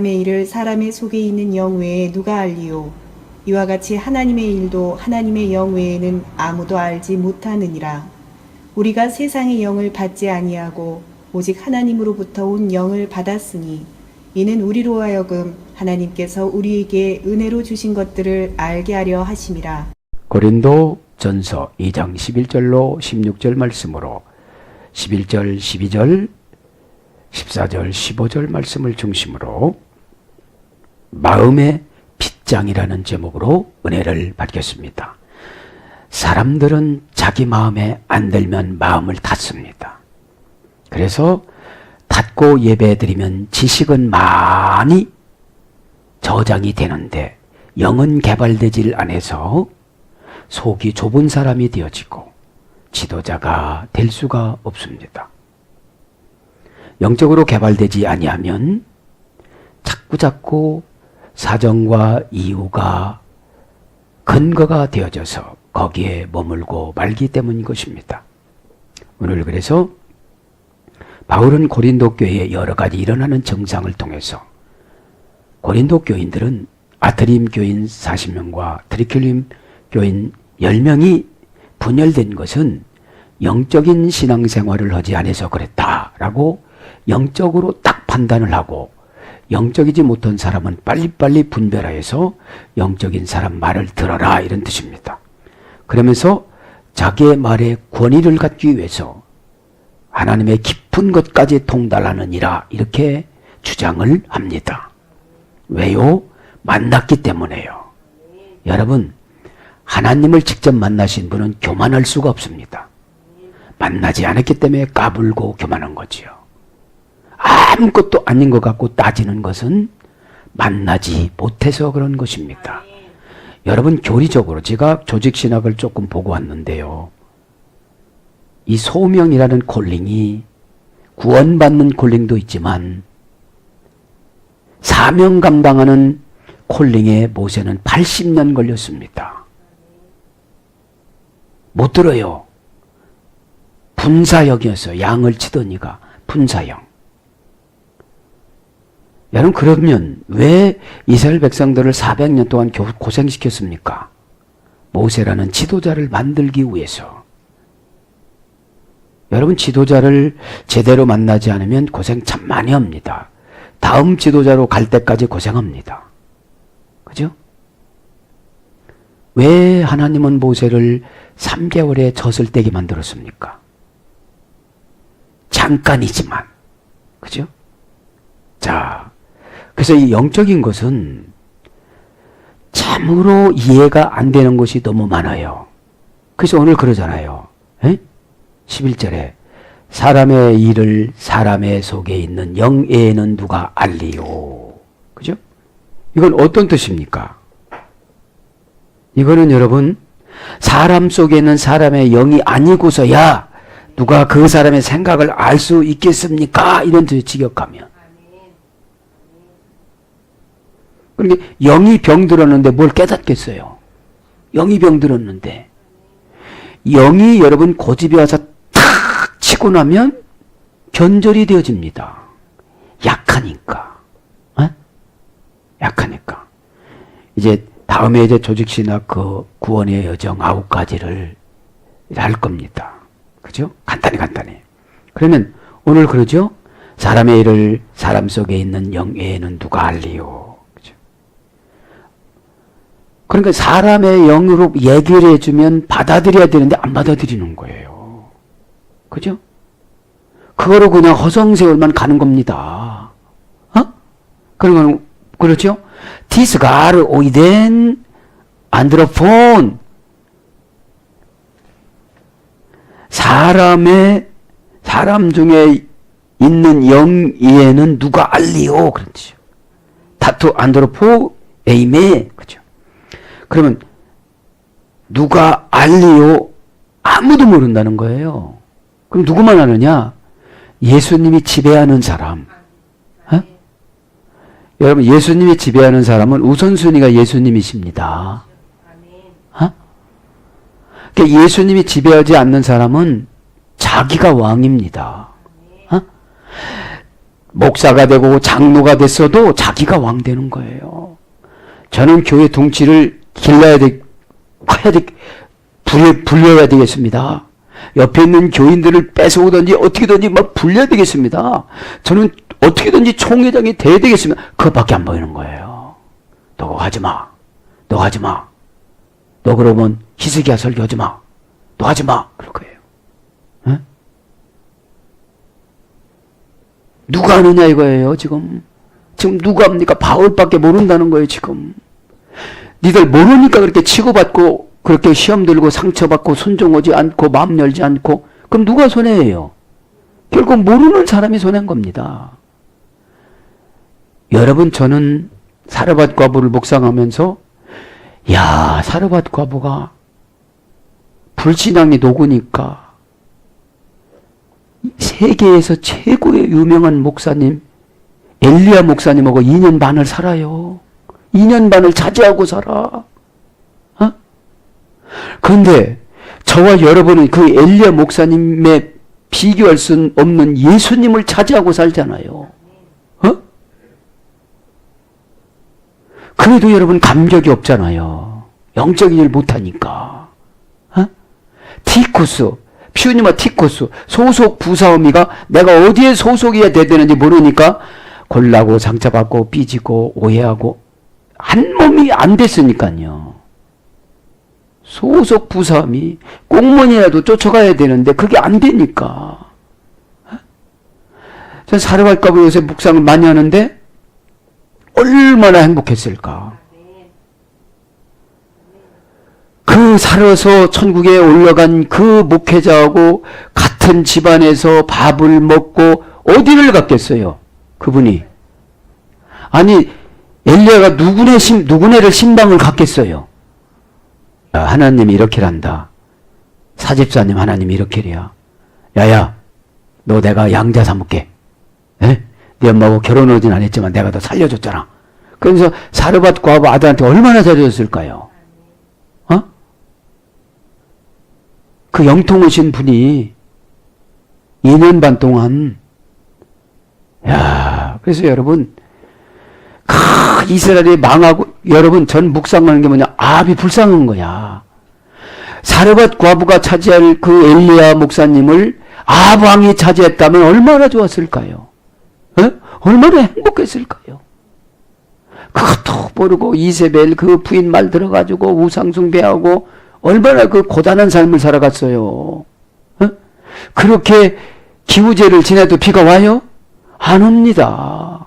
사람의 일을 사람의 속에 있는 영 외에 누가 알리요? 이와 같이 하나님의 일도 하나님의 영 외에는 아무도 알지 못하느니라. 우리가 세상의 영을 받지 아니하고 오직 하나님으로부터 온 영을 받았으니 이는 우리로 하여금 하나님께서 우리에게 은혜로 주신 것들을 알게 하려 하심이라. 고린도 전서 2장 11절로 16절 말씀으로 11절, 12절, 14절, 15절 말씀을 중심으로 마음의 빗장이라는 제목으로 은혜를 받겠습니다. 사람들은 자기 마음에 안 들면 마음을 닫습니다. 그래서 닫고 예배드리면 지식은 많이 저장이 되는데 영은 개발되질 않아서 속이 좁은 사람이 되어지고 지도자가 될 수가 없습니다. 영적으로 개발되지 아니하면 자꾸자꾸 사정과 이유가 근거가 되어져서 거기에 머물고 말기 때문인 것입니다. 오늘 그래서 바울은 고린도 교회에 여러 가지 일어나는 정상을 통해서 고린도 교인들은 아트림 교인 40명과 드리클림 교인 10명이 분열된 것은 영적인 신앙생활을 하지 않아서 그랬다라고 영적으로 딱 판단을 하고 영적이지 못한 사람은 빨리빨리 분별하여서 영적인 사람 말을 들어라 이런 뜻입니다. 그러면서 자기의 말에 권위를 갖기 위해서 하나님의 깊은 것까지 통달하느니라 이렇게 주장을 합니다. 왜요? 만났기 때문에요. 여러분, 하나님을 직접 만나신 분은 교만할 수가 없습니다. 만나지 않았기 때문에 까불고 교만한 거지요. 아무것도 아닌 것 같고 따지는 것은 만나지 못해서 그런 것입니다. 여러분, 교리적으로 제가 조직신학을 조금 보고 왔는데요. 이 소명이라는 콜링이 구원받는 콜링도 있지만 사명 감당하는 콜링에 모세는 80년 걸렸습니다. 못 들어요. 분사역이었어요. 양을 치던 이가 분사역. 여러분, 그러면 왜 이스라엘 백성들을 400년 동안 고생시켰습니까? 모세라는 지도자를 만들기 위해서. 여러분, 지도자를 제대로 만나지 않으면 고생 참 많이 합니다. 다음 지도자로 갈 때까지 고생합니다. 그죠? 왜 하나님은 모세를 3개월에 젖을 떼게 만들었습니까? 잠깐이지만. 그죠? 자, 그래서 이 영적인 것은 참으로 이해가 안 되는 것이 너무 많아요. 그래서 오늘 그러잖아요. 11절에 사람의 일을 사람의 속에 있는 영에는 누가 알리요. 그죠? 이건 어떤 뜻입니까? 이거는 여러분, 사람 속에 있는 사람의 영이 아니고서야 누가 그 사람의 생각을 알 수 있겠습니까? 이런 뜻을 직역하면. 그러니까 영이 병들었는데 뭘 깨닫겠어요? 영이 병들었는데. 영이 여러분 고집이 와서 탁 치고 나면 견절이 되어집니다. 약하니까. 약하니까. 이제 다음에 이제 조직신학 그 구원의 여정 9가지를 할 겁니다. 그죠? 간단히. 그러면 오늘 그러죠? 사람의 일을 사람 속에 있는 영 외에는 누가 알리요. 그죠? 그러니까 사람의 영으로 얘기를 해주면 받아들여야 되는데 안 받아들이는 거예요. 그죠? 그거로 그냥 허송세월만 가는 겁니다. 그렇죠? 디스가르 오이덴 안드로폰 사람 중에 있는 영에는 누가 알리오 그렇죠. 타투 안드로포 에이메 그죠. 그러면 누가 알리오 아무도 모른다는 거예요. 그럼 누구만 아느냐? 예수님이 지배하는 사람. 여러분, 예수님이 지배하는 사람은 우선순위가 예수님이십니다. 그러니까 예수님이 지배하지 않는 사람은 자기가 왕입니다. 목사가 되고 장로가 됐어도 자기가 왕 되는 거예요. 저는 교회 둥치를 길러야 커야 불려야 되겠습니다. 옆에 있는 교인들을 뺏어오든지 어떻게든지 막 불려야 되겠습니다. 저는 어떻게든지 총회장이 돼야 되겠습니다. 그것밖에 안 보이는 거예요. 너 그거 하지 마. 너 하지 마. 너 그러면 히스기야 설교하지 마. 너 하지 마. 그럴 거예요. 에? 누가 하느냐 이거예요 지금. 지금 누가 합니까? 바울밖에 모른다는 거예요 지금. 니들 모르니까 그렇게 치고받고 그렇게 시험 들고 상처받고 순종하지 않고 마음 열지 않고 그럼 누가 손해예요? 결국 모르는 사람이 손해인 겁니다. 여러분 저는 사르밧 과부를 묵상하면서 야 사르밧 과부가 불신앙이 녹으니까 세계에서 최고의 유명한 목사님 엘리야 목사님하고 2년 반을 살아요. 2년 반을 차지하고 살아. 어? 그런데 저와 여러분은 그 엘리야 목사님의 비교할 수 없는 예수님을 차지하고 살잖아요. 어? 그래도 여러분 감격이 없잖아요. 영적인 일 못하니까. 어? 티쿠스, 퓨니마 티쿠스, 소속 부사오미가 내가 어디에 소속이어야 되는지 모르니까 골라고 상처받고 삐지고 오해하고 한 몸이 안 됐으니까요. 소속 부사오미 공무원이라도 쫓아가야 되는데 그게 안 되니까. 전 사르밧 과부 요새 묵상을 많이 하는데 얼마나 행복했을까. 그 살아서 천국에 올라간 그 목회자하고 같은 집안에서 밥을 먹고 어디를 갔겠어요? 그분이. 아니 엘리야가 누구네를 신방을 갔겠어요? 하나님이 이렇게란다. 사집사님 하나님이 이렇게래야. 야야 너 내가 양자 삼을게. 에? 네 엄마하고 결혼하진 않았지만 내가 너 살려줬잖아. 그래서 사르밧 과부 아들한테 얼마나 잘해줬을까요? 어? 그 영통오신 분이 2년 반 동안 야 그래서 여러분 이스라엘이 망하고 여러분 전 묵상하는 게 뭐냐 아합이 불쌍한 거야. 사르밧 과부가 차지할 그 엘리야 목사님을 아합 왕이 차지했다면 얼마나 좋았을까요? 에? 얼마나 행복했을까요? 그것도 모르고 이세벨 그 부인 말 들어가지고 우상숭배하고 얼마나 그 고단한 삶을 살아갔어요. 에? 그렇게 기우제를 지내도 비가 와요? 안 옵니다.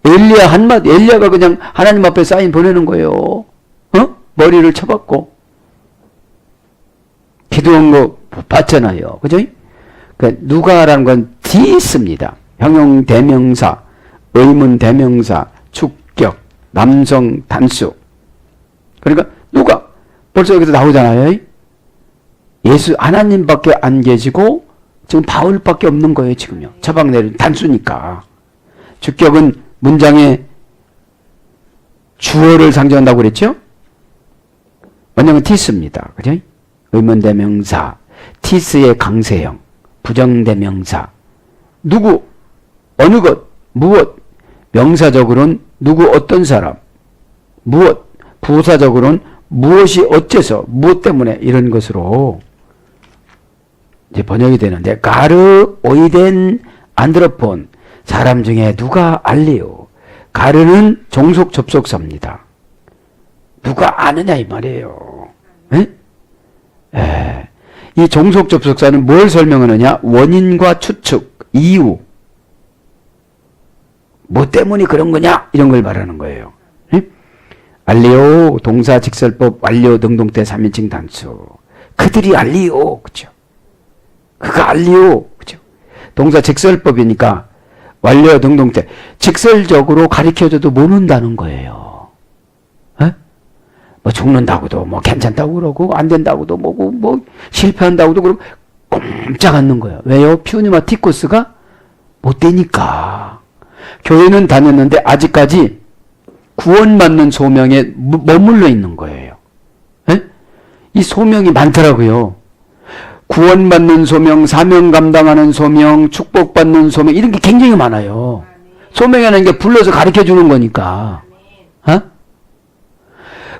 엘리야가 그냥 하나님 앞에 사인 보내는 거예요. 어? 머리를 쳐박고. 기도한 거 봤잖아요. 그죠? 그러니까 누가라는 건 디스입니다. 형용 대명사, 의문 대명사, 주격, 남성 단수. 그러니까 누가 벌써 여기서 나오잖아요. 예수 하나님밖에 안 계시고 지금 바울밖에 없는 거예요. 지금요. 처방 내린 단수니까. 주격은 문장에 주어를 상징한다고 그랬죠? 원형은 티스입니다. 그죠? 의문대명사, 티스의 강세형, 부정대명사. 누구, 어느 것, 무엇. 명사적으로는 누구, 어떤 사람. 무엇. 부사적으로는 무엇이 어째서, 무엇 때문에 이런 것으로 이제 번역이 되는데 가르, 오이덴, 안드로폰. 사람 중에 누가 알리오. 가르는 종속 접속사입니다. 누가 아느냐 이 말이에요. 이 종속 접속사는 뭘 설명하느냐? 원인과 추측, 이유. 뭐 때문에 그런 거냐? 이런 걸 말하는 거예요. 알리오, 동사, 직설법, 완료, 능동태, 3인칭 단수. 그들이 알리오. 그죠? 그가 알리오. 그죠? 동사, 직설법이니까 완료, 능동태. 직설적으로 가르쳐줘도 모른다는 거예요. 에? 뭐 죽는다고도 뭐 괜찮다고 그러고 안 된다고도 뭐고 뭐 실패한다고도 그러고 꼼짝 않는 거예요. 왜요? 퓨니마 티코스가 못 되니까. 교회는 다녔는데 아직까지 구원받는 소명에 머물러 있는 거예요. 에? 이 소명이 많더라고요. 구원받는 소명, 사명 감당하는 소명, 축복받는 소명, 이런 게 굉장히 많아요. 소명이라는 게 불러서 가르쳐 주는 거니까. 어?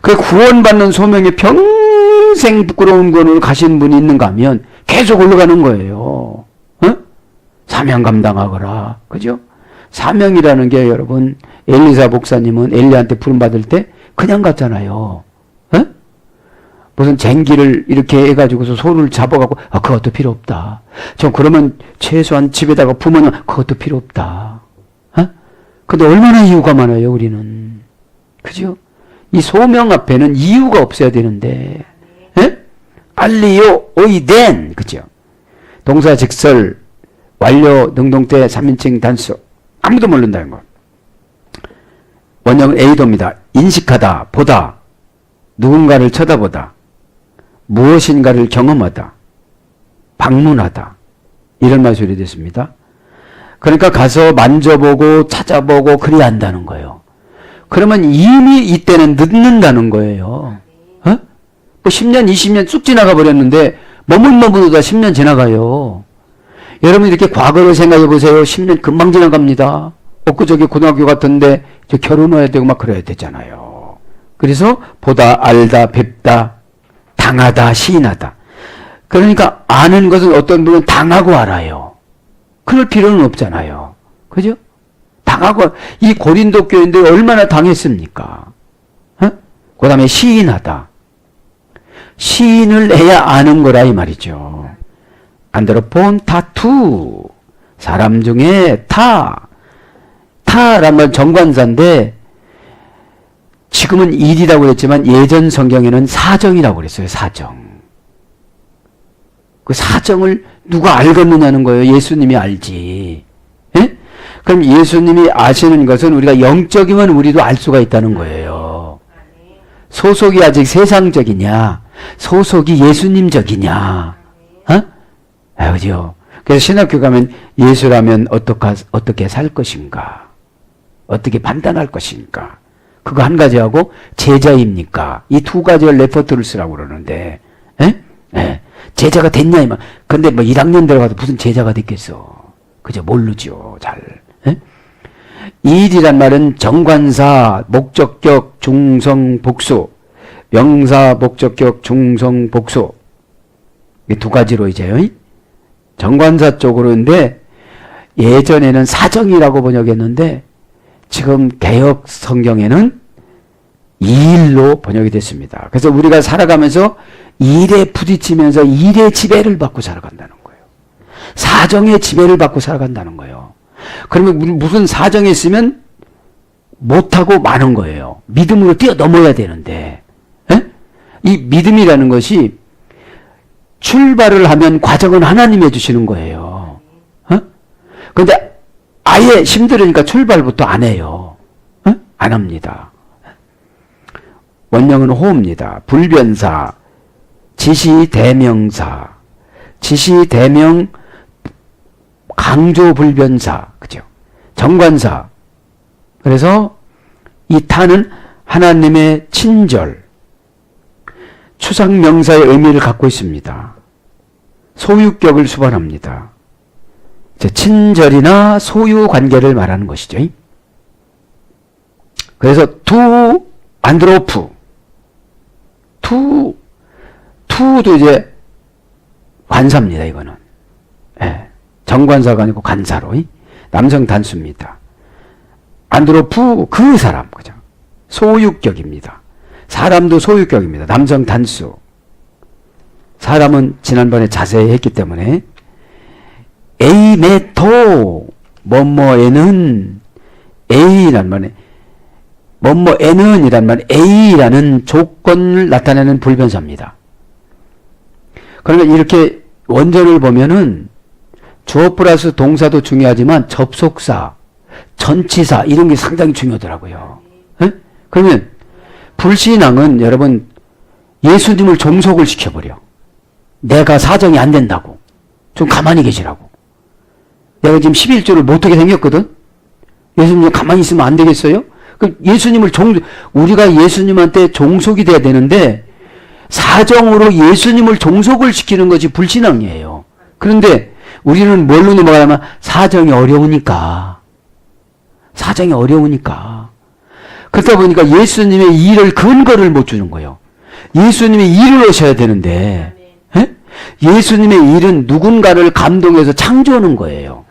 그 구원받는 소명에 평생 부끄러운 건으로 가신 분이 있는가 하면 계속 올라가는 거예요. 어? 사명 감당하거라. 그죠? 사명이라는 게 여러분, 엘리사 목사님은 엘리한테 부름받을 때 그냥 갔잖아요. 어? 무슨 쟁기를 이렇게 해가지고서 소를 잡아갖고, 그것도 필요 없다. 저 그러면 최소한 집에다가 부으면 그것도 필요 없다. 어? 근데 얼마나 이유가 많아요, 우리는. 그죠? 이 소명 앞에는 이유가 없어야 되는데, 에? 알리요, 오이덴. 그죠? 동사 직설, 완료, 능동태, 3인칭 단수. 아무도 모른다는 것. 원형은 A도입니다. 인식하다, 보다, 누군가를 쳐다보다, 무엇인가를 경험하다, 방문하다, 이런 말소리 됐습니다. 그러니까 가서 만져보고 찾아보고 그래야 한다는 거예요. 그러면 이미 이때는 늦는다는 거예요. 어? 뭐 10년, 20년 쑥 지나가 버렸는데 머뭇머뭇하다 10년 지나가요. 여러분 이렇게 과거를 생각해 보세요. 10년 금방 지나갑니다. 엊그저께 고등학교 같은데 이제 결혼해야 되고 막 그래야 되잖아요. 그래서 보다, 알다, 뵙다, 당하다, 시인하다. 그러니까 아는 것은 어떤 분은 당하고 알아요. 그럴 필요는 없잖아요. 그죠? 당하고, 이 고린도 교인들이 얼마나 당했습니까? 어? 그 다음에 시인하다. 시인을 해야 아는 거라 이 말이죠. 안드로폰 타투. 사람 중에 타란 말 정관사인데 지금은 일이라고 그랬지만 예전 성경에는 사정이라고 그랬어요. 사정. 그 사정을 누가 알겠느냐는 거예요. 예수님이 알지. 예? 그럼 예수님이 아시는 것은 우리가 영적이면 우리도 알 수가 있다는 거예요. 소속이 아직 세상적이냐, 소속이 예수님적이냐. 어? 그죠? 그래서 신학교 가면 예수라면 어떻게 살 것인가? 어떻게 판단할 것인가? 그거 한 가지하고 제자입니까? 이 두 가지를 레퍼토를 쓰라고 그러는데, 에? 에. 제자가 됐냐, 이만. 근데 뭐 1학년 들어가도 무슨 제자가 됐겠어. 그죠? 모르죠, 잘. 에? 일이란 말은 정관사, 목적격, 중성, 복수. 명사, 목적격, 중성, 복수. 이 두 가지로 이제, 정관사 쪽으로인데, 예전에는 사정이라고 번역했는데, 지금 개역 성경에는 일로 번역이 됐습니다. 그래서 우리가 살아가면서 일에 부딪히면서 일의 지배를 받고 살아간다는 거예요. 사정의 지배를 받고 살아간다는 거예요. 그러면 무슨 사정이 있으면 못하고 마는 거예요. 믿음으로 뛰어넘어야 되는데, 에? 이 믿음이라는 것이 출발을 하면 과정은 하나님이 해주시는 거예요. 그런데 아예 힘들으니까 출발부터 안 해요. 어? 안 합니다. 원형은 호입니다. 불변사, 지시대명사, 지시대명, 강조불변사, 그죠? 정관사. 그래서 이 타는 하나님의 친절, 추상명사의 의미를 갖고 있습니다. 소유격을 수반합니다. 친절이나 소유 관계를 말하는 것이죠. 그래서 투 안드로프, 투도 이제 관사입니다. 이거는 정관사가 아니고 관사로 남성 단수입니다. 안드로프 그 사람, 그죠? 소유격입니다. 사람도 소유격입니다. 남성 단수. 사람은 지난번에 자세히 했기 때문에 에이메토 뭐뭐에는 A란 말에 뭐뭐에는 이란 말 A라는 조건을 나타내는 불변사입니다. 그러면 이렇게 원전을 보면은 주어 플러스 동사도 중요하지만 접속사, 전치사 이런 게 상당히 중요하더라고요. 에? 그러면 불신앙은 여러분 예수님을 종속을 시켜버려. 내가 사정이 안 된다고. 좀 가만히 계시라고. 내가 지금 11조를 못하게 생겼거든? 예수님 가만히 있으면 안 되겠어요? 그럼 예수님을 우리가 예수님한테 종속이 돼야 되는데, 사정으로 예수님을 종속을 시키는 것이 불신앙이에요. 그런데 우리는 뭘로 넘어가냐면 사정이 어려우니까. 사정이 어려우니까. 그러다 보니까 예수님의 일을 근거를 못 주는 거예요. 예수님의 일을 하셔야 되는데 예? 예수님의 일은 누군가를 감동해서 창조하는 거예요.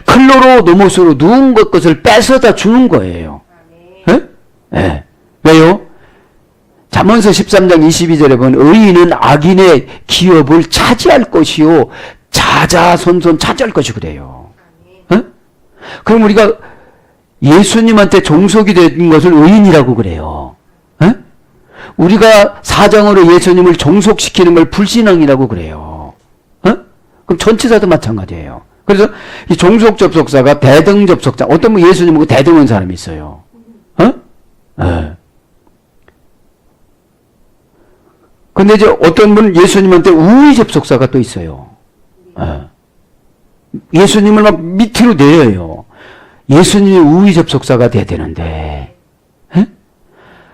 클로로노모스로 누군 것을 뺏어다 주는 거예요. 예? 예. 왜요? 잠언서 13장 22절에 보면 의인은 악인의 기업을 차지할 것이요 자자손손 차지할 것이 그래요. 예? 그럼 우리가 예수님한테 종속이 된 것을 의인이라고 그래요. 예? 우리가 사정으로 예수님을 종속시키는 걸 불신앙이라고 그래요. 예? 그럼 전치사도 마찬가지예요. 그래서 이 종속 접속사가 대등 접속사, 어떤 분 예수님하고 대등한 사람이 있어요. 예. 근데 이제 어떤 분은 예수님한테 우위 접속사가 또 있어요. 예. 예수님을 막 밑으로 내려요. 예수님이 우위 접속사가 돼야 되는데. 예?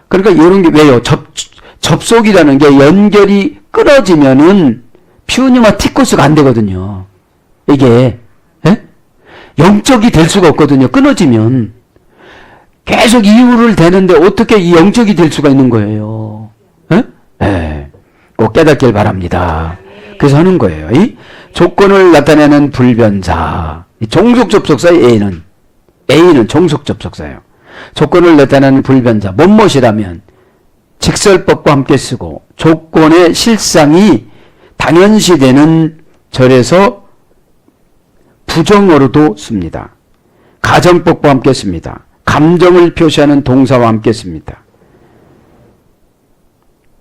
그러니까 이런 게 왜요? 접속이라는 게 연결이 끊어지면은 피우니마 티코스가 안 되거든요. 이게 예? 영적이 될 수가 없거든요. 끊어지면 계속 이유를 대는데 어떻게 이 영적이 될 수가 있는 거예요? 예? 예. 꼭 깨닫길 바랍니다. 그래서 하는 거예요. 이 조건을 나타내는 불변사. 이 종속 접속사의 A는 종속 접속사예요. 조건을 나타내는 불변사. 뭐뭇이라면 직설법과 함께 쓰고 조건의 실상이 당연시되는 절에서 부정어로도 씁니다. 가정법과 함께 씁니다. 감정을 표시하는 동사와 함께 씁니다.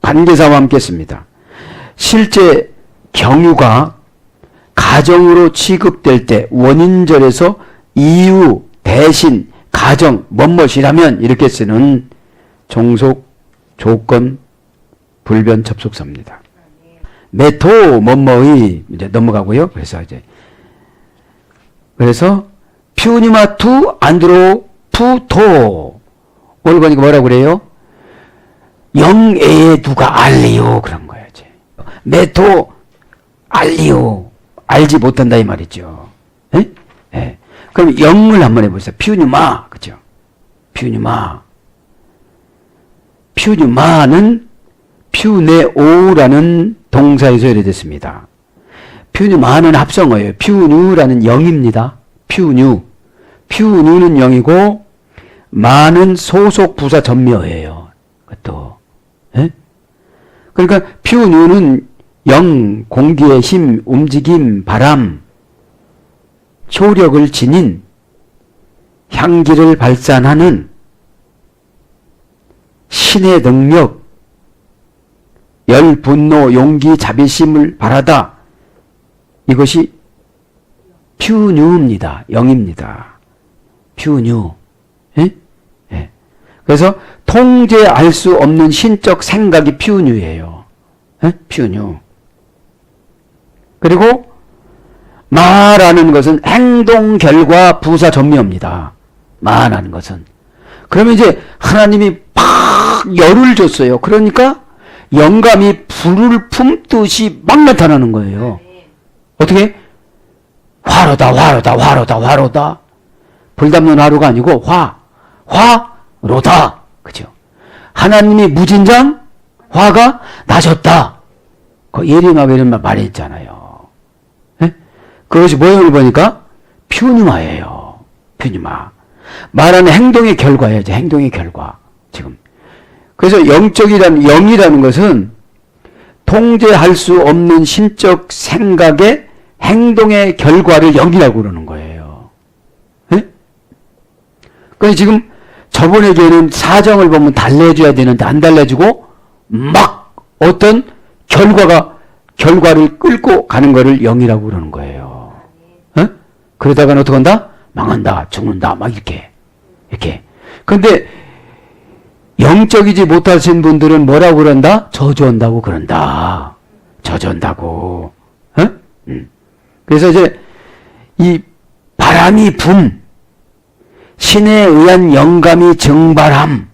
관계사와 함께 씁니다. 실제 경유가 가정으로 취급될 때 원인절에서 이유, 대신, 가정, 뭐뭇이라면 이렇게 쓰는 종속, 조건, 불변 접속사입니다. 메토, 뭐뭐의 이제 넘어가고요. 그래서 퓨니마 투 안드로 푸토 오늘 보니까 뭐라고 그래요? 영애에 누가 알리요 그런 거예요. 메토 알리요 알지 못한다 이 말이죠. 예? 예. 그럼 영을 한번 해보세요. 퓨니마 그죠? 퓨니마는 퓨네오라는 동사에서 유래됐습니다. 퓨니마는 합성어예요. 퓨뉴라는 영입니다. 퓨뉴는 영이고 마는 소속 부사 전미어예요. 그것도 예? 그러니까 퓨뉴는 영, 공기의 힘, 움직임, 바람, 효력을 지닌 향기를 발산하는 신의 능력, 열, 분노, 용기, 자비심을 바라다. 이것이 퓨뉴입니다. 영입니다. 퓨뉴. 예? 예. 그래서 통제할 수 없는 신적 생각이 퓨뉴예요. 예? 퓨뉴. 그리고 마라는 것은 행동, 결과, 부사, 전미어입니다. 마라는 것은. 그러면 이제 하나님이 팍 열을 줬어요. 그러니까 영감이 불을 품듯이 막 나타나는 거예요. 어떻게? 화로다. 불담는 화로가 아니고 화로다. 그죠? 하나님이 무진장 화가 나셨다. 그 예림하고 이런 말 말했잖아요. 예? 그것이 뭐예요? 보니까 퓨니마예요. 퓨니마. 말하는 행동의 결과예요. 행동의 결과. 지금. 그래서 영이라는 것은 통제할 수 없는 신적 생각의 행동의 결과를 영이라고 그러는 거예요. 예? 그래서 지금 저분에게는 사정을 보면 달래줘야 되는데 안 달래주고 막 어떤 결과를 끌고 가는 거를 영이라고 그러는 거예요. 예? 그러다가는 어떻게 한다? 망한다, 죽는다, 막 이렇게. 그런데 영적이지 못하신 분들은 뭐라고 그런다? 저주한다고 그런다. 저주한다고. 어? 그래서 이제 이 바람이 신에 의한 영감이 증발함,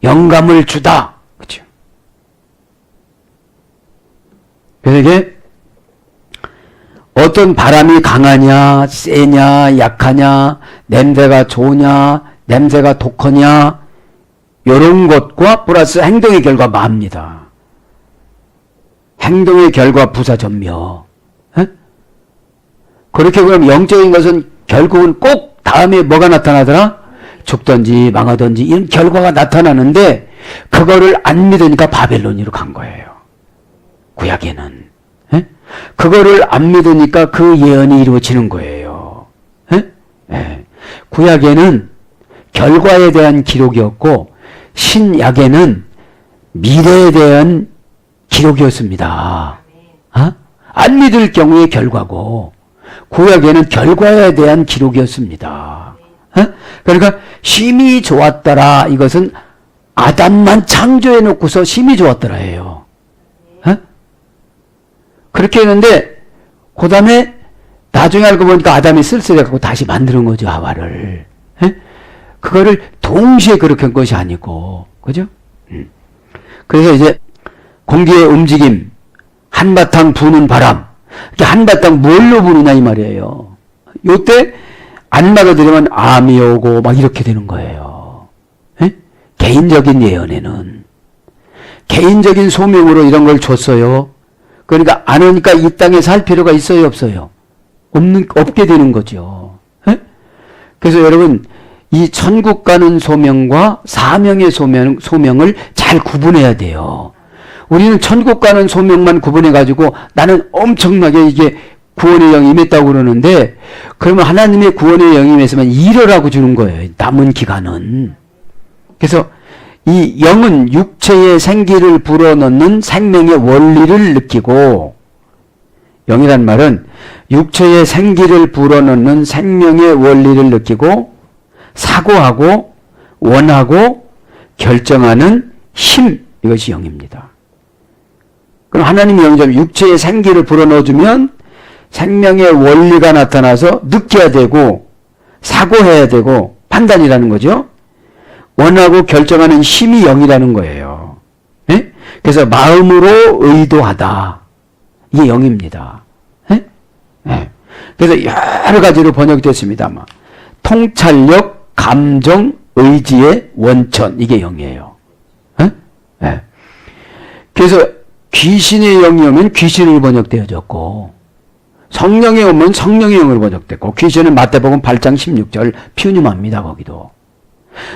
영감을 주다. 그렇죠? 그래서 이게 어떤 바람이 강하냐, 세냐, 약하냐, 냄새가 좋으냐, 냄새가 독하냐, 이런 것과 플러스 행동의 결과 마입니다. 행동의 결과 부사전묘. 에? 그렇게 그럼 영적인 것은 결국은 꼭 다음에 뭐가 나타나더라? 죽든지 망하든지 이런 결과가 나타나는데 그거를 안 믿으니까 바벨론으로 간 거예요. 구약에는. 에? 그거를 안 믿으니까 그 예언이 이루어지는 거예요. 에? 에. 구약에는 결과에 대한 기록이었고 신약에는 미래에 대한 기록이었습니다. 어? 안 믿을 경우의 결과고 구약에는 결과에 대한 기록이었습니다. 어? 그러니까 심히 좋았더라 이것은 아담만 창조해 놓고서 심히 좋았더라 해요. 어? 그렇게 했는데 그 다음에 나중에 알고 보니까 아담이 쓸쓸해갖고 다시 만드는 거죠. 하와를. 어? 그거를 동시에 그렇게 한 것이 아니고 그죠? 그래서 이제 공기의 움직임, 한바탕 부는 바람. 한바탕 뭘로 부느냐 이 말이에요. 요때 안 받아들이면 암이 오고 막 이렇게 되는 거예요. 에? 개인적인 예언에는. 개인적인 소명으로 이런 걸 줬어요. 그러니까 안 오니까 이 땅에 살 필요가 있어요, 없어요? 없게 되는 거죠. 에? 그래서 여러분, 이 천국 가는 소명과 사명의 소명을 잘 구분해야 돼요. 우리는 천국 가는 소명만 구분해가지고 나는 엄청나게 이게 구원의 영이 임했다고 그러는데 그러면 하나님의 구원의 영이 임했으면 이러라고 주는 거예요. 남은 기간은. 그래서 이 영은 육체의 생기를 불어넣는 생명의 원리를 느끼고 영이란 말은 육체의 생기를 불어넣는 생명의 원리를 느끼고 사고하고 원하고 결정하는 힘 이것이 영입니다. 그럼 하나님의 영이면 육체의 생기를 불어넣어주면 생명의 원리가 나타나서 느껴야 되고 사고해야 되고 판단이라는 거죠. 원하고 결정하는 힘이 영이라는 거예요. 예? 그래서 마음으로 의도하다. 이게 영입니다. 예? 예. 그래서 여러 가지로 번역됐습니다만 통찰력, 감정, 의지의 원천 이게 영이에요. 예? 예. 그래서 귀신의 영이 오면 귀신으로 번역되어졌고 성령이 오면 성령의 영으로 번역됐고 귀신은 마태복음 8장 16절 퓨뉴마입니다. 거기도.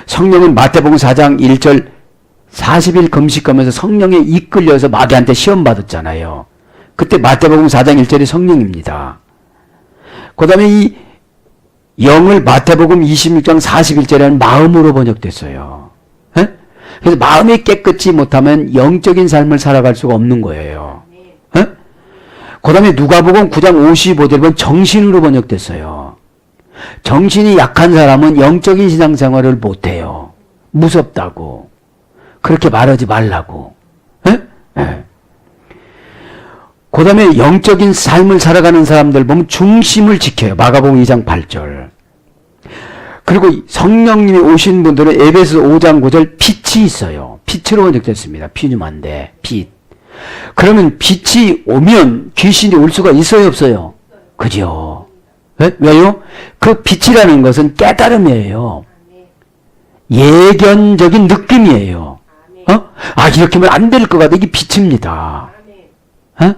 성령은 마태복음 4장 1절 40일 금식하면서 성령에 이끌려서 마귀한테 시험 받았잖아요. 그때 마태복음 4장 1절이 성령입니다. 그 다음에 이 영을 마태복음 26장 41절에는 마음으로 번역됐어요. 에? 그래서 마음이 깨끗이 못하면 영적인 삶을 살아갈 수가 없는 거예요. 에? 그 다음에 누가복음 9장 55절에 보면 정신으로 번역됐어요. 정신이 약한 사람은 영적인 신앙생활을 못해요. 무섭다고. 그렇게 말하지 말라고. 에? 에. 그 다음에 영적인 삶을 살아가는 사람들 보면 중심을 지켜요. 마가복음 2장 8절. 그리고 성령님이 오신 분들은 에베소 5장 9절 빛이 있어요. 빛으로 번역됐습니다. 피누만데 빛. 그러면 빛이 오면 귀신이 올 수가 있어요, 없어요? 그죠? 네? 왜요? 그 빛이라는 것은 깨달음이에요. 예견적인 느낌이에요. 어? 아, 이렇게 하면 안 될 것 같아. 이게 빛입니다. 어?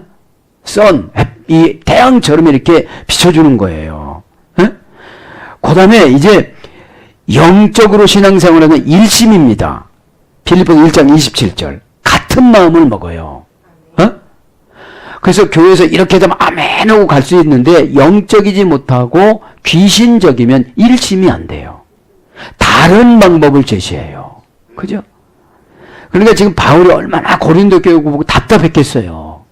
선, 이 태양처럼 이렇게 비춰주는 거예요. 어? 그 다음에 이제 영적으로 신앙생활하는 일심입니다. 빌립보서 1장 27절. 같은 마음을 먹어요. 어? 그래서 교회에서 이렇게 되면 아멘 하고 갈 수 있는데 영적이지 못하고 귀신적이면 일심이 안 돼요. 다른 방법을 제시해요. 그죠? 그러니까 지금 바울이 얼마나 고린도 교회 보고 답답했겠어요.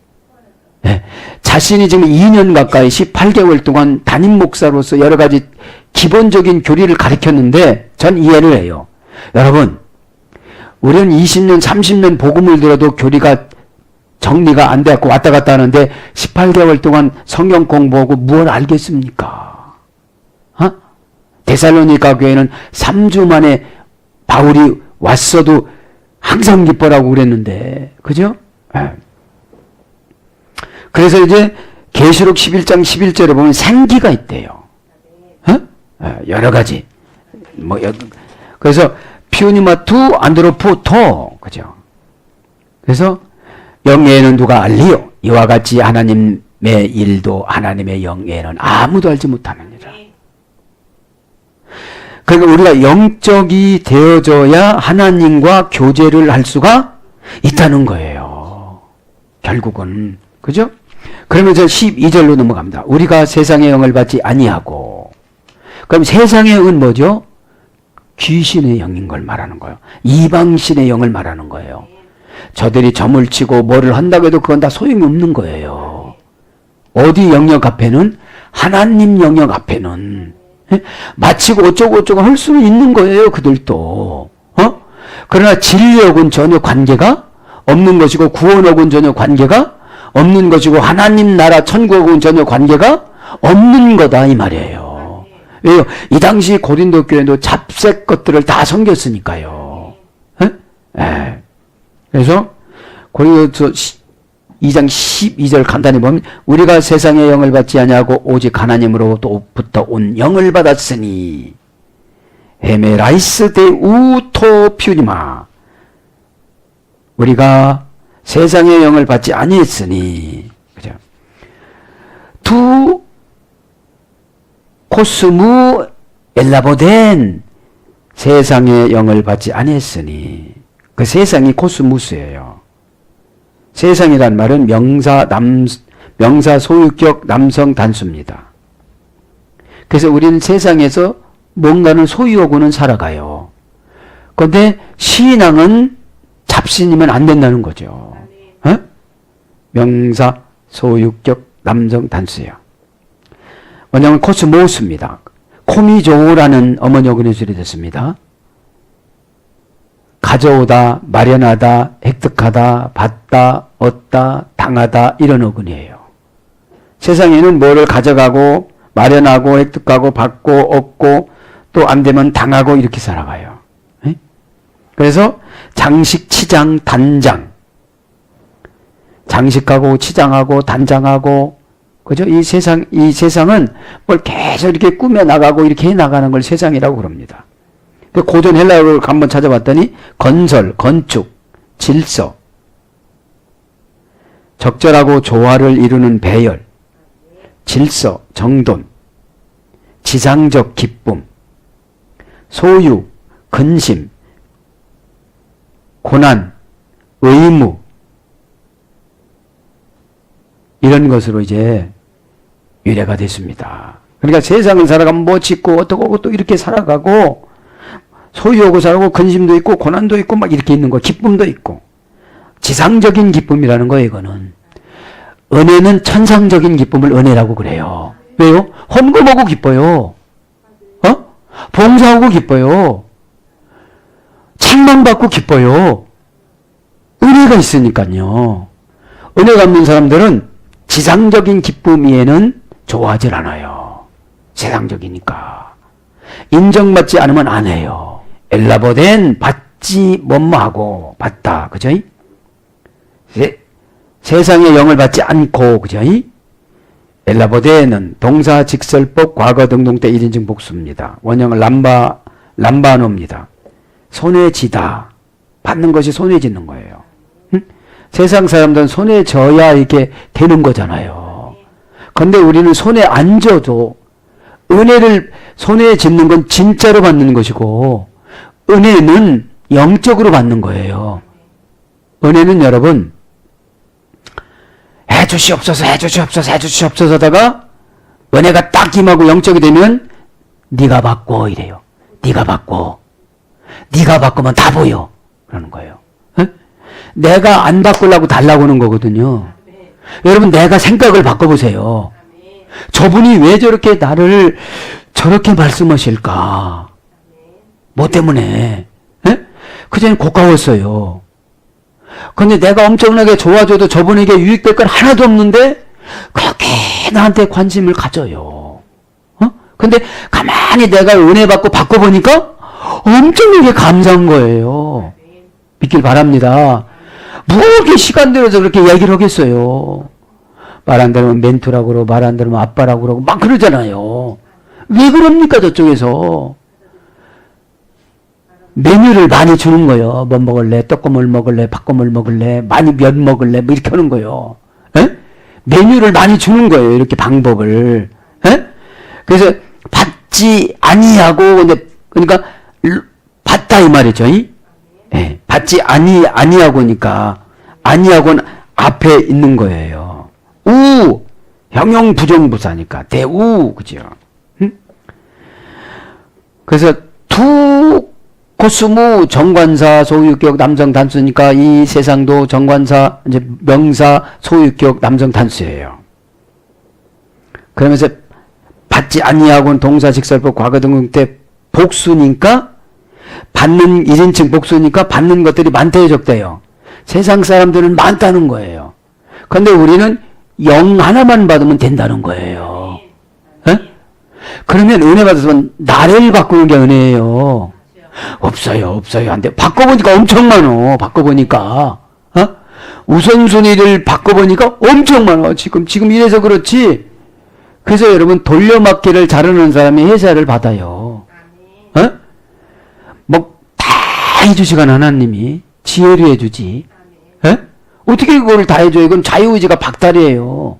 네. 자신이 지금 2년 가까이 18개월 동안 담임 목사로서 여러 가지 기본적인 교리를 가르쳤는데 전 이해를 해요. 여러분, 우리는 20년, 30년 복음을 들어도 교리가 정리가 안 돼갖고 왔다 갔다 하는데 18개월 동안 성경 공부하고 무엇을 알겠습니까? 어? 데살로니가 교회는 3주 만에 바울이 왔어도 항상 기뻐라고 그랬는데, 그죠? 네. 그래서 이제 계시록 11장 11절에 보면 생기가 있대요. 여러 가지. 그래서 피우니마투 안드로포토, 그죠? 그래서 영예에는 누가 알리요? 이와 같이 하나님의 일도 하나님의 영예에는 아무도 알지 못하느니라. 그러니까 우리가 영적이 되어져야 하나님과 교제를 할 수가 있다는 거예요. 결국은. 그죠? 그러면서 12절로 넘어갑니다. 우리가 세상의 영을 받지 아니하고. 그럼 세상의 영은 뭐죠? 귀신의 영인 걸 말하는 거예요. 이방신의 영을 말하는 거예요. 저들이 점을 치고 뭐를 한다고 해도 그건 다 소용이 없는 거예요. 어디 영역 앞에는? 하나님 영역 앞에는. 마치고 어쩌고 할 수는 있는 거예요, 그들도. 그러나 진리하고는 전혀 관계가 없는 것이고, 구원하고는 전혀 관계가 없는 것이고, 하나님 나라 천국하고는 전혀 관계가 없는 거다, 이 말이에요. 왜요? 이 당시 고린도 교회도 잡색 것들을 다 섬겼으니까요. 그래서 고린도서 2장 12절 간단히 보면 우리가 세상의 영을 받지 아니하고 오직 하나님으로부터 온 영을 받았으니 에메라이스 데 우토피우니마 우리가 세상의 영을 받지 아니했으니 그죠? 두 코스무 엘라보덴 세상의 영을 받지 아니했으니 그 세상이 코스무스예요. 세상이란 말은 명사 소유격 남성 단수입니다. 그래서 우리는 세상에서 뭔가를 소유하고는 살아가요. 그런데 신앙은 잡신이면 안 된다는 거죠. 명사 소유격 남성 단수예요. 원형은 코스모스입니다. 코미조라는 어머니 어근의 됐습니다. 가져오다, 마련하다, 획득하다, 받다, 얻다, 당하다 이런 어근이에요. 세상에는 뭐를 가져가고 마련하고 획득하고 받고 얻고 또 안 되면 당하고 이렇게 살아가요. 그래서 장식, 치장, 단장 장식하고 치장하고 단장하고 그죠? 이 세상은 뭘 계속 이렇게 꾸며나가고 이렇게 해나가는 걸 세상이라고 그럽니다. 고전 헬라어를 한번 찾아봤더니 건설, 건축, 질서, 적절하고 조화를 이루는 배열, 질서, 정돈, 지상적 기쁨, 소유, 근심, 고난, 의무 이런 것으로 이제 유래가 됐습니다. 그러니까 세상을 살아가면 뭐 짓고 어떻고 또 이렇게 살아가고 소유하고 살고 근심도 있고 고난도 있고 막 이렇게 있는 거 기쁨도 있고 지상적인 기쁨이라는 거예요. 이거는 은혜는 천상적인 기쁨을 은혜라고 그래요. 왜요? 헌금하고 기뻐요. 봉사하고 기뻐요. 책망받고 기뻐요. 은혜가 있으니까요. 은혜가 없는 사람들은 지상적인 기쁨 위에는 좋아하질 않아요. 세상적이니까. 인정받지 않으면 안 해요. 엘라보덴 받지 뭐뭐하고 받다. 그죠? 세상의 영을 받지 않고 그죠? 엘라보덴은 동사, 직설법, 과거 등등 때 1인칭 복수입니다. 원형은 람바노입니다. 손에 쥐다. 받는 것이 손에 쥐는 거예요. 세상 사람들은 손에 져야 이렇게 되는 거잖아요. 그런데 우리는 손에 안 져도 은혜를 손에 짚는 건 진짜로 받는 것이고 은혜는 영적으로 받는 거예요. 은혜는 여러분 해주시옵소서 하다가 은혜가 딱 임하고 영적이 되면 네가 받고 이래요. 네가 바꾸면 다 보여. 그러는 거예요. 내가 안 바꾸려고 달라고 하는 거거든요. 여러분 내가 생각을 바꿔보세요. 저분이 왜 저렇게 나를 저렇게 말씀하실까? 뭐 때문에? 그전에 고가웠어요. 근데 내가 엄청나게 좋아져도 저분에게 유익될 건 하나도 없는데 그렇게 나한테 관심을 가져요. 근데 가만히 내가 은혜 받고 바꿔보니까 엄청나게 감사한 거예요. 믿길 바랍니다. 뭐 이렇게 시간 들여서 그렇게 얘기를 하겠어요. 말 안 들으면 멘토라고 그러고 말 안 들으면 아빠라고 그러고 막 그러잖아요. 왜 그럽니까 저쪽에서? 메뉴를 많이 주는 거예요. 뭐 먹을래? 떡고물 먹을래? 밥고물 먹을래? 많이 면 먹을래? 뭐 이렇게 하는 거예요. 에? 메뉴를 많이 주는 거예요. 이렇게 방법을. 에? 그래서 받지 아니하고 근데 그러니까 받다 이 말이죠. 예. 받지 아니하고니까 아니하고는 앞에 있는 거예요. 우 형용 부정부사니까 대우 그죠? 응? 그래서 두 코스무 정관사 소유격 남성 단수니까 이 세상도 정관사 이제 명사 소유격 남성 단수예요. 그러면서 받지 아니하고는 동사 직설법 과거 등등 때 복수니까 받는 1인칭 복수니까 받는 것들이 많대요 적대요. 세상 사람들은 많다는 거예요. 그런데 우리는 0 하나만 받으면 된다는 거예요. 에? 그러면 은혜 받으면 나를 바꾸는 게 은혜예요. 없어요. 안 돼. 바꿔보니까 엄청 많어. 바꿔보니까. 우선순위를 바꿔보니까 엄청 많아. 지금 이래서 그렇지. 그래서 여러분 돌려막기를 잘하는 사람이 회사를 받아요. 뭐 다 해주시간 하나님이 지혜를 해주지. 어떻게 그걸 다 해줘요? 그건 자유의지가 박탈이에요.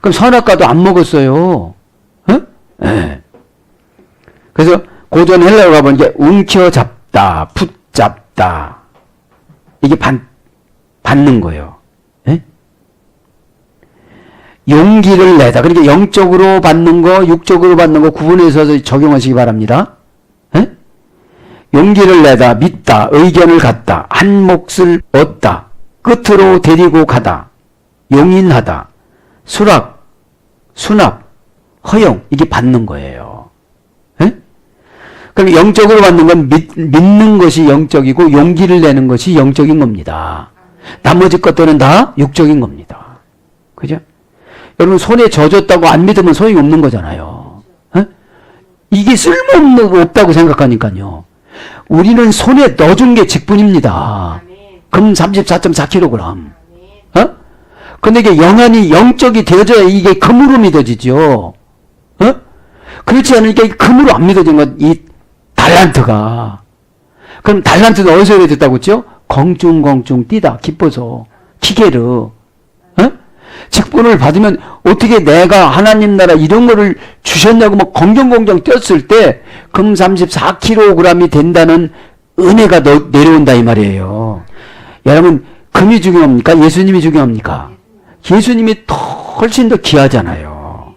그럼 선악과도 안 먹었어요. 그래서 고전 헬라어 가보니까 움켜잡다, 붙잡다 이게 받는 거예요. 용기를 내다. 그러니까 영적으로 받는 거, 육적으로 받는 거 구분해서 적용하시기 바랍니다. 용기를 내다, 믿다, 의견을 갖다, 한 몫을 얻다, 끝으로 데리고 가다, 용인하다, 수락, 수납, 허용 이게 받는 거예요. 그럼 영적으로 받는 건 믿는 것이 영적이고 용기를 내는 것이 영적인 겁니다. 나머지 것들은 다 육적인 겁니다. 그죠? 여러분 손에 젖었다고 안 믿으면 소용이 없는 거잖아요. 이게 쓸모없다고 생각하니까요. 우리는 손에 넣어준 게 직분입니다. 금 34.4kg. 근데 이게 영안이 영적이 되어져야 이게 금으로 믿어지죠. 그렇지 않으니까 금으로 안 믿어진 건 이 달란트가. 그럼 달란트는 어디서 이루어졌다고 했죠? 공중공중 뛰다 기뻐서 기계르. 직분을 받으면 어떻게 내가 하나님 나라 이런 거를 주셨냐고 막 공정공정 뛰었을 때 금 34kg이 된다는 은혜가 내려온다 이 말이에요. 여러분 금이 중요합니까? 예수님이 중요합니까? 예수님이 훨씬 더 귀하잖아요.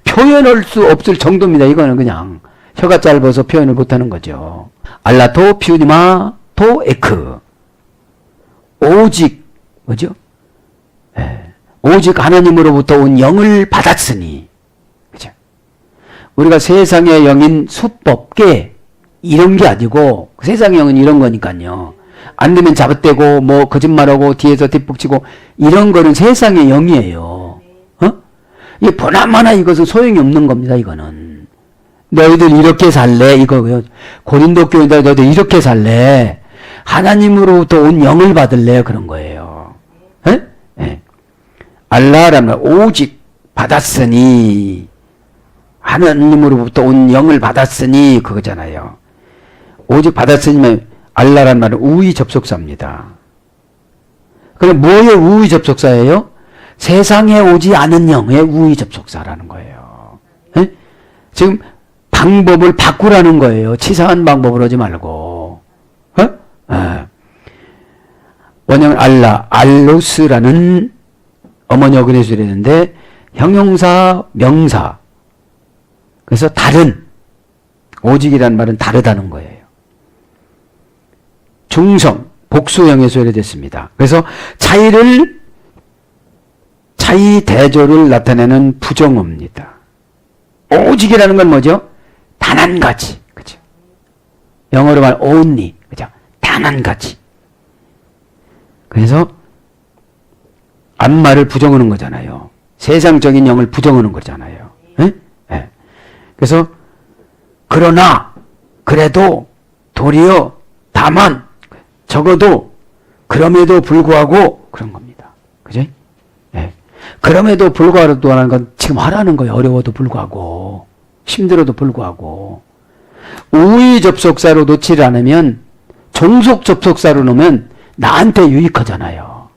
표현할 수 없을 정도입니다. 이거는 그냥 혀가 짧아서 표현을 못하는 거죠. 알라토 피우니마 토 에크 오직 뭐죠? 오직 하나님으로부터 온 영을 받았으니. 그죠? 우리가 세상의 영인 수법계 이런 게 아니고 세상의 영은 이런 거니까요. 안 되면 잡아떼고 뭐 거짓말하고 뒤에서 뒷북치고 이런 거는 세상의 영이에요. 이게 보나마나 이것은 소용이 없는 겁니다. 이거는 너희들 이렇게 살래 이거고요. 고린도 교회들 너희들 이렇게 살래 하나님으로부터 온 영을 받을래 그런 거예요. 알라라면 오직 받았으니 하나님으로부터 온 영을 받았으니 그거잖아요. 오직 받았으니면 알라란 말은 우의 접속사입니다. 그럼 뭐의 우의 접속사예요? 세상에 오지 않은 영의 우의 접속사라는 거예요. 지금 방법을 바꾸라는 거예요. 치사한 방법으로 하지 말고. 원형 알라, 알로스라는 어머니 어근에서 이랬는데 형용사, 명사. 그래서 다른, 오직이라는 말은 다르다는 거예요. 중성, 복수형에서 이랬습니다. 그래서 차이 대조를 나타내는 부정어입니다. 오직이라는 건 뭐죠? 단 한 가지. 그죠? 영어로 말하면 only. 그죠? 단 한 가지. 그래서 안마를 부정하는 거잖아요. 세상적인 영을 부정하는 거잖아요. 네. 그래서 그러나 그래도 도리어 다만 적어도 그럼에도 불구하고 그런 겁니다. 그죠? 네. 그럼에도 불구하고 하는 건 지금 하라는 거예요. 어려워도 불구하고. 힘들어도 불구하고. 우위 접속사로 놓지 않으면 종속 접속사로 놓으면 나한테 유익하잖아요.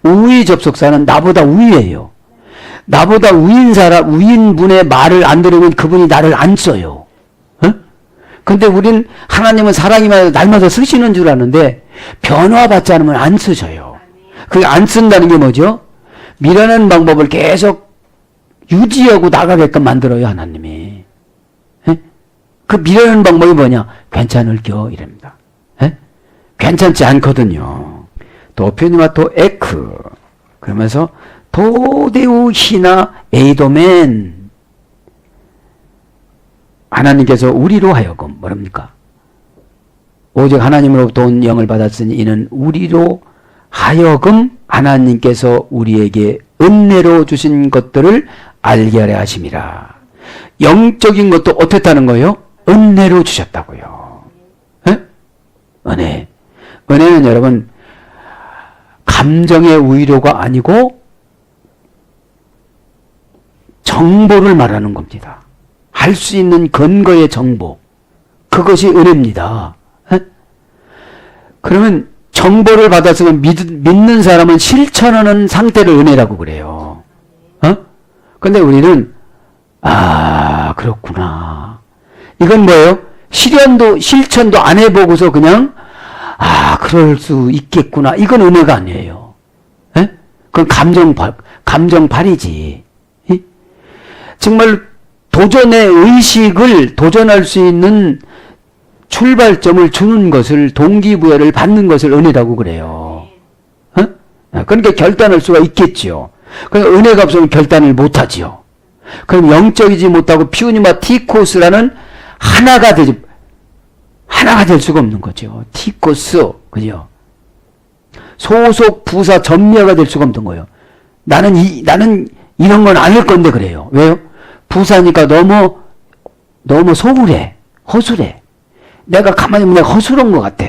우위 접속사는 나보다 우위예요. 나보다 우위인 사람, 우위인 분의 말을 안 들으면 그분이 나를 안 써요. 어? 근데 우린 하나님은 사랑이마다 날마다 쓰시는 줄 아는데 변화받지 않으면 안 쓰셔요. 그게 안 쓴다는 게 뭐죠? 미라는 방법을 계속 유지하고 나가게끔 만들어요, 하나님이. 에? 그 미라는 방법이 뭐냐? 괜찮을겨, 이랍니다. 에? 괜찮지 않거든요. 또 표현이와 또 에크. 그러면서 도데우 히나 에이도멘. 하나님께서 우리로 하여금, 뭐랍니까? 오직 하나님으로부터 온 영을 받았으니 이는 우리로 하여금 하나님께서 우리에게 은혜로 주신 것들을 알게 하려 하심이라. 영적인 것도 어땠다는 거예요? 은혜로 주셨다고요. 에? 은혜. 은혜는 여러분 감정의 우위로가 아니고 정보를 말하는 겁니다. 할 수 있는 근거의 정보. 그것이 은혜입니다. 에? 그러면 정보를 받았으면 믿는 사람은 실천하는 상태를 은혜라고 그래요. 어? 근데 우리는 그렇구나. 이건 뭐예요? 실천도 안 해보고서 그냥 그럴 수 있겠구나. 이건 은혜가 아니에요. 에? 그건 감정발이지. 정말 도전의 의식을 도전할 수 있는 출발점을 주는 것을, 동기부여를 받는 것을 은혜라고 그래요. 어? 그러니까 결단할 수가 있겠지요. 그러니까 은혜가 없으면 결단을 못하지요. 그럼 영적이지 못하고 피우니마 티코스라는 하나가 될 수가 없는 거죠. 티코스, 그죠? 소속 부사 전미화가 될 수가 없는 거예요. 나는 이런 건 아닐 건데 그래요. 왜요? 부사니까 너무 소홀해, 허술해. 내가 가만히 보면 내가 허술한 것 같아.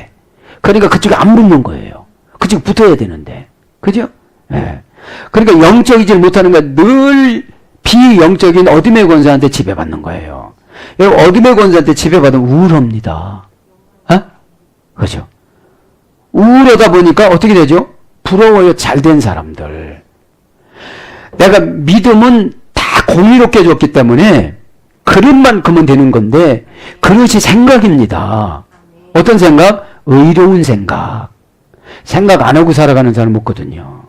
그러니까 그쪽에 안 붙는 거예요. 그쪽에 붙어야 되는데. 그죠? 예. 그러니까 영적이질 못하는 거야. 늘 비영적인 어둠의 권세한테 지배받는 거예요. 여러분, 어둠의 권세한테 지배받으면 우울합니다. 어? 그죠? 우울하다 보니까 어떻게 되죠? 부러워요. 잘된 사람들. 내가 믿음은 다 공의롭게 줬기 때문에 그릇만큼은 되는 건데 그릇이 생각입니다. 어떤 생각? 의로운 생각. 생각 안 하고 살아가는 사람 없거든요.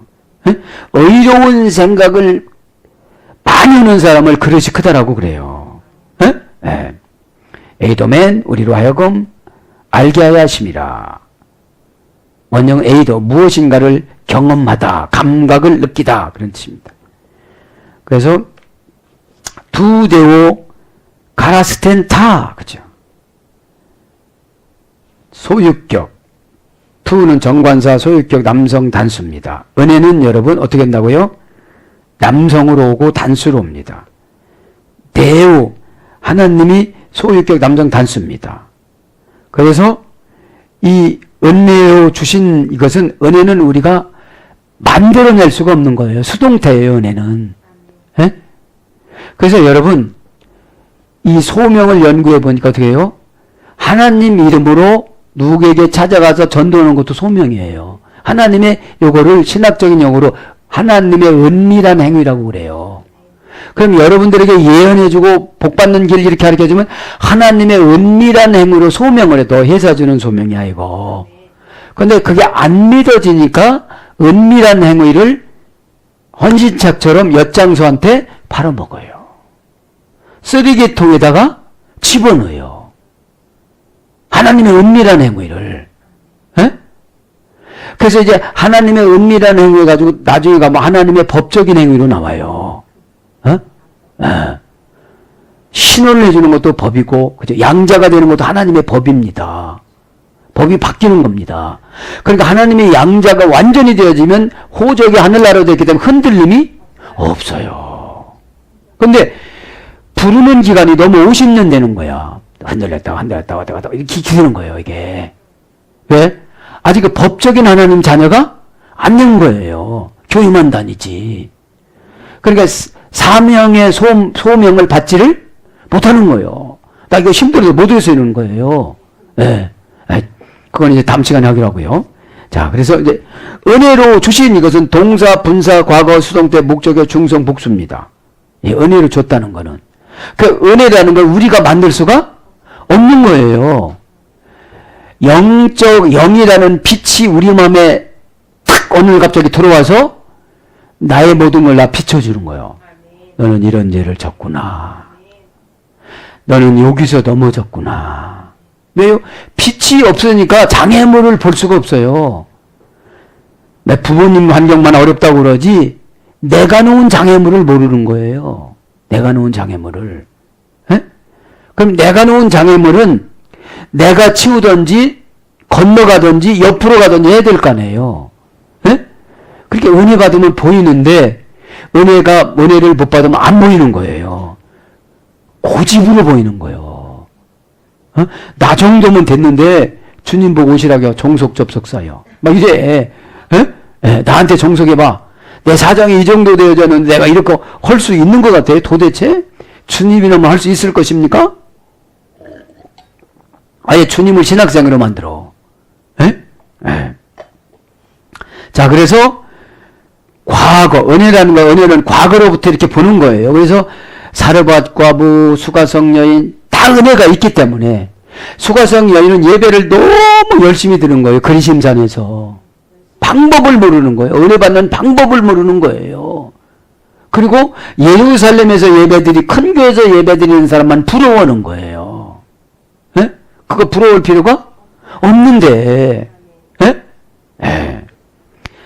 에? 의로운 생각을 많이 하는 사람을 그릇이 크다라고 그래요. 에? 에. 에이도맨 우리로 하여금 알게 하여 하심이라. 원형 에이도 무엇인가를 경험하다, 감각을 느끼다 그런 뜻입니다. 그래서 두데오 가라스텐타, 그죠? 소유격. 투는 정관사, 소유격, 남성 단수입니다. 은혜는 여러분 어떻게 한다고요? 남성으로 오고 단수로 옵니다. 대우, 하나님이 소유격, 남성 단수입니다. 그래서 이 은혜로 주신 이것은, 은혜는 우리가 만들어낼 수가 없는 거예요. 수동태예요, 은혜는. 에? 그래서 여러분, 이 소명을 연구해 보니까 어떻게 해요? 하나님 이름으로 누구에게 찾아가서 전도하는 것도 소명이에요. 하나님의 요거를 신학적인 용어로 하나님의 은밀한 행위라고 그래요. 그럼 여러분들에게 예언해주고 복받는 길 이렇게 가르쳐주면 하나님의 은밀한 행위로 소명을 해도 회사주는 소명이야 이거. 근데 그게 안 믿어지니까 은밀한 행위를 헌신착처럼 엿장수한테 팔아먹어요. 쓰레기통에다가 집어넣어요. 하나님의 은밀한 행위를. 에? 그래서 이제 하나님의 은밀한 행위 가지고 나중에 가면 하나님의 법적인 행위로 나와요. 어? 신혼을 해주는 것도 법이고, 그죠? 양자가 되는 것도 하나님의 법입니다. 법이 바뀌는 겁니다. 그러니까 하나님의 양자가 완전히 되어지면 호적이 하늘나라로 되기 때문에 흔들림이 없어요. 근데 부르는 기간이 너무 50년 되는 거야. 흔들렸다 왔다 갔다 이렇게 되는 거예요, 이게. 왜? 아직 그 법적인 하나님 자녀가 안 된 거예요. 교회만 다니지. 그러니까 사명의 소명을 받지를 못하는 거예요. 나 이거 힘들어서 못 해서 이러는 거예요. 예. 그건 이제 다음 시간에 하기로 하고요. 자, 그래서 이제 은혜로 주신 이것은 동사, 분사, 과거, 수동태, 목적어, 중성, 복수입니다. 이 은혜로 줬다는 거는. 그 은혜라는 걸 우리가 만들 수가 없는 거예요. 영이라는 빛이 우리 마음에 탁 오늘 갑자기 들어와서 나의 모든 걸 나 비춰주는 거예요. 너는 이런 죄를 졌구나. 너는 여기서 넘어졌구나. 왜요? 빛이 없으니까 장애물을 볼 수가 없어요. 내 부모님 환경만 어렵다고 그러지 내가 놓은 장애물을 모르는 거예요. 내가 놓은 장애물을. 에? 그럼 내가 놓은 장애물은 내가 치우든지 건너가든지 옆으로 가든지 해야 될 거 아니에요. 에? 그렇게 은혜 받으면 보이는데 은혜를 못 받으면 안 보이는 거예요. 고집으로 보이는 거예요. 어? 나 정도면 됐는데 주님 보고 오시라고 종속 접속사요. 막 이래. 에? 에, 나한테 종속해봐. 내 사정이 이 정도 되어졌는데 내가 이렇게 할 수 있는 것 같아요. 도대체? 주님이라면 할 수 있을 것입니까? 아예 주님을 신학생으로 만들어. 에? 에. 자, 그래서 과거, 은혜는 과거로부터 이렇게 보는 거예요. 그래서 사르밧 과부, 수가성 여인 다 은혜가 있기 때문에 수가성 여인은 예배를 너무 열심히 드는 거예요. 그리심산에서. 방법을 모르는 거예요. 은혜 받는 방법을 모르는 거예요. 그리고 예루살렘에서 예배드리, 큰 교회에서 예배드리는 사람만 부러워하는 거예요. 예? 그거 부러울 필요가 없는데, 예? 예.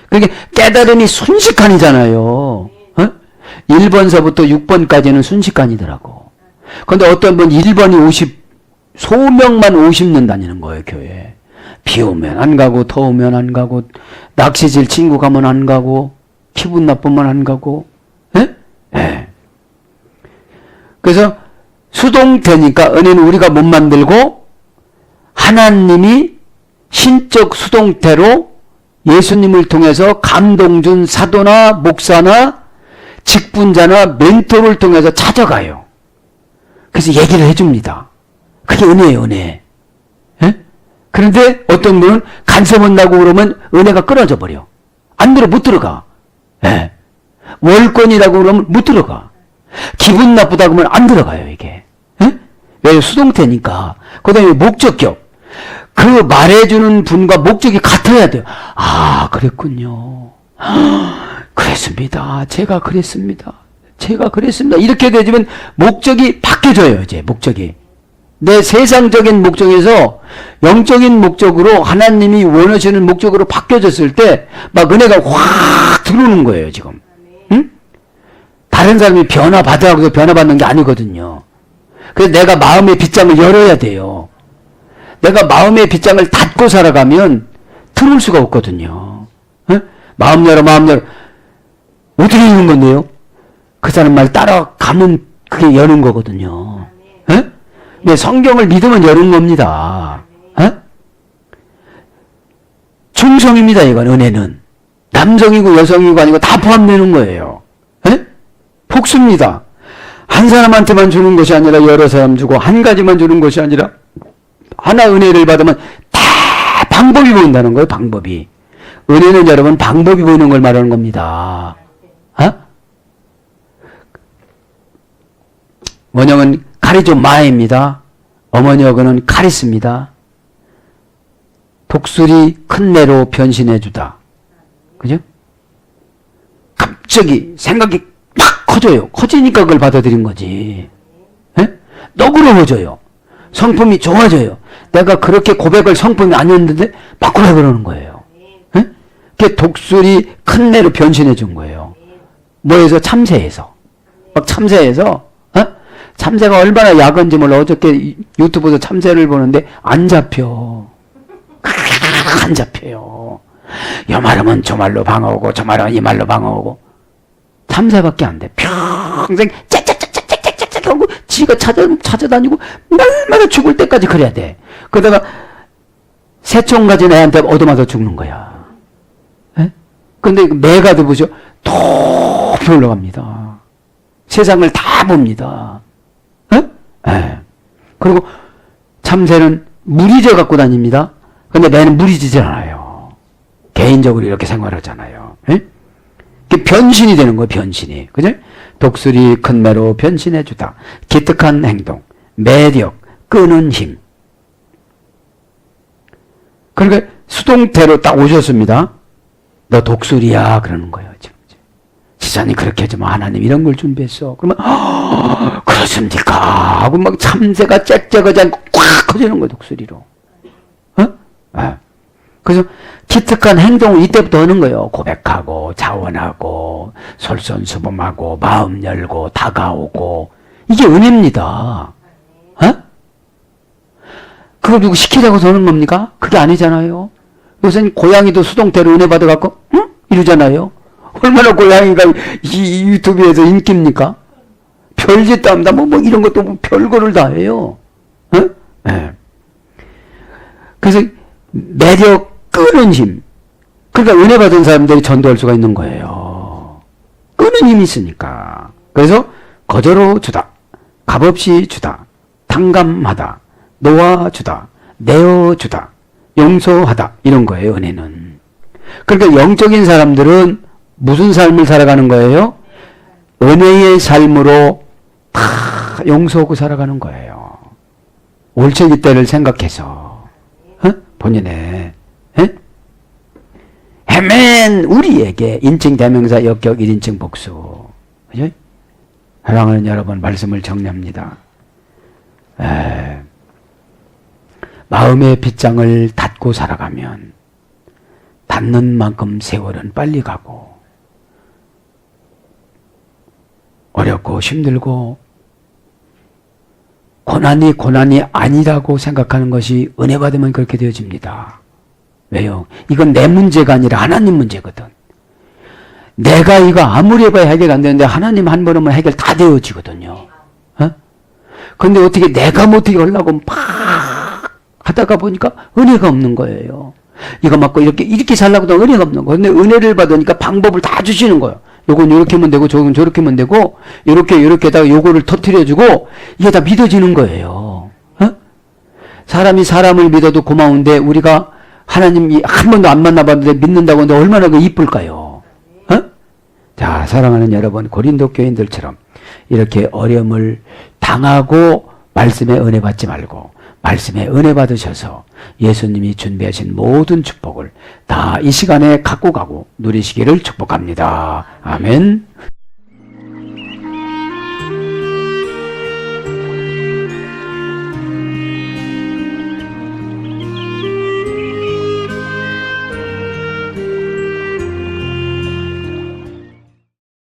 그러니까 깨달음이 순식간이잖아요. 1번서부터 6번까지는 순식간이더라고. 그런데 어떤 분 1번이 소명만 50년 다니는 거예요, 교회. 비 오면 안 가고, 더우면 안 가고, 낚시질 친구 가면 안 가고, 기분 나쁘면 안 가고, 예? 예. 그래서 수동태니까 은혜는 우리가 못 만들고, 하나님이 신적 수동태로 예수님을 통해서 감동 준 사도나 목사나 직분자나 멘토를 통해서 찾아가요. 그래서 얘기를 해줍니다. 그게 은혜예요, 은혜. 예? 그런데 어떤 분은 간섭은 나고 그러면 은혜가 끊어져 버려. 안 못 들어가. 예. 월권이라고 그러면 못 들어가. 기분 나쁘다고 하면 안 들어가요, 이게. 예? 왜? 수동태니까. 그 다음에 목적격. 그 말해주는 분과 목적이 같아야 돼요. 아, 그랬군요. 그랬습니다. 제가 그랬습니다. 이렇게 되면 목적이 바뀌어져요, 이제, 목적이. 내 세상적인 목적에서 영적인 목적으로 하나님이 원하시는 목적으로 바뀌어졌을 때 막 은혜가 확 들어오는 거예요, 지금. 응? 다른 사람이 변화받으라고 해서 변화받는 게 아니거든요. 그래서 내가 마음의 빗장을 열어야 돼요. 내가 마음의 빗장을 닫고 살아가면 들어올 수가 없거든요. 응? 마음 열어. 어떻게 여는 건데요? 그 사람 말 따라가면 그게 여는 거거든요. 응? 네, 성경을 믿으면 여는 겁니다. 어? 중성입니다, 이건, 은혜는. 남성이고 여성이고 아니고 다 포함되는 거예요. 에? 복수입니다. 한 사람한테만 주는 것이 아니라 여러 사람 주고, 한 가지만 주는 것이 아니라, 하나 은혜를 받으면 다 방법이 보인다는 거예요, 방법이. 은혜는 여러분, 방법이 보이는 걸 말하는 겁니다. 어? 원형은 카리조마입니다. 어머니 어근은 카리스입니다. 독수리 큰 내로 변신해주다. 그죠? 갑자기 생각이 막 커져요. 커지니까 그걸 받아들인 거지. 에? 너그러워져요. 성품이 좋아져요. 내가 그렇게 고백을 성품이 아니었는데 바꾸라 그러는 거예요. 에? 그게 독수리 큰 내로 변신해준 거예요. 뭐에서? 참새에서. 막 참새에서 참새가 얼마나 약한지 몰라. 어저께 유튜브에서 참새를 보는데 안 잡혀. 안 잡혀요. 이 말하면 저 말로 방어오고 저 말하면 이 말로 방어오고. 참새밖에 안 돼. 평생 짝짝짝짝짝짝짝 하고 지가 찾아다니고 날마다 죽을 때까지 그래야 돼. 그러다가 새총 가진 애한테 얻어맞아 죽는 거야. 에? 근데 매가 보죠. 높이 올라갑니다. 세상을 다 봅니다. 예? 예. 그리고 참새는 무리져 갖고 다닙니다. 근데 매는 무리지지 않아요. 개인적으로 이렇게 생활하잖아요. 예? 변신이 되는 거예요, 변신이. 그죠? 독수리 큰 매로 변신해주다. 기특한 행동, 매력, 끄는 힘. 그러니까 수동태로 딱 오셨습니다. 너 독수리야. 그러는 거예요, 지금. 지산이 그렇게 해주면 하나님 이런 걸 준비했어. 그러면, 그렇습니까? 하고 막 참새가 짹짹하지 않고 꽉 커지는 거예요, 독수리로. 네. 그래서 기특한 행동을 이때부터 하는 거예요. 고백하고, 자원하고, 솔선수범하고, 마음 열고, 다가오고. 이게 은혜입니다. 그걸 누구 시키자고 하는 겁니까? 그게 아니잖아요. 요새는 고양이도 수동태로 은혜 받아갖고, 응? 이러잖아요. 얼마나 고양이가 이 유튜브에서 인기입니까? 별짓도 합니다. 뭐 이런 것도 뭐 별거를 다 해요. 네. 그래서 매력 끄는 힘. 그러니까 은혜 받은 사람들이 전도할 수가 있는 거예요. 끄는 힘이 있으니까. 그래서 거저로 주다. 값없이 주다. 탕감하다. 놓아주다. 내어주다. 용서하다. 이런 거예요, 은혜는. 그러니까 영적인 사람들은 무슨 삶을 살아가는 거예요? 은혜의 삶으로 다 용서하고 살아가는 거예요. 올챙이 때를 생각해서 본인의 아멘 우리에게 인칭 대명사 역격 1인칭 복수. 그죠? 사랑하는 여러분, 말씀을 정리합니다. 마음의 빗장을 닫고 살아가면 닿는 만큼 세월은 빨리 가고 어렵고 힘들고 고난이 아니라고 생각하는 것이 은혜 받으면 그렇게 되어집니다. 왜요? 이건 내 문제가 아니라 하나님 문제거든. 내가 이거 아무리 해봐야 해결 안 되는데 하나님 한 번 하면 해결 다 되어지거든요. 그런데 어떻게 내가 못하게 하려고 막 하다가 보니까 은혜가 없는 거예요. 이거 맞고 이렇게 살라고 해도 은혜가 없는 거예요. 근데 은혜를 받으니까 방법을 다 주시는 거예요. 요건 이렇게 하면 되고 저건 저렇게 하면 되고 이렇게다가 요거를 터뜨려주고 이게 다 믿어지는 거예요. 사람이 사람을 믿어도 고마운데 우리가 하나님이 한 번도 안 만나봤는데 믿는다고 하는데 얼마나 이쁠까요? 자, 사랑하는 여러분, 고린도 교인들처럼 이렇게 어려움을 당하고 말씀에 은혜 받지 말고 말씀에 은혜 받으셔서 예수님이 준비하신 모든 축복을 다 이 시간에 갖고 가고 누리시기를 축복합니다. 아멘.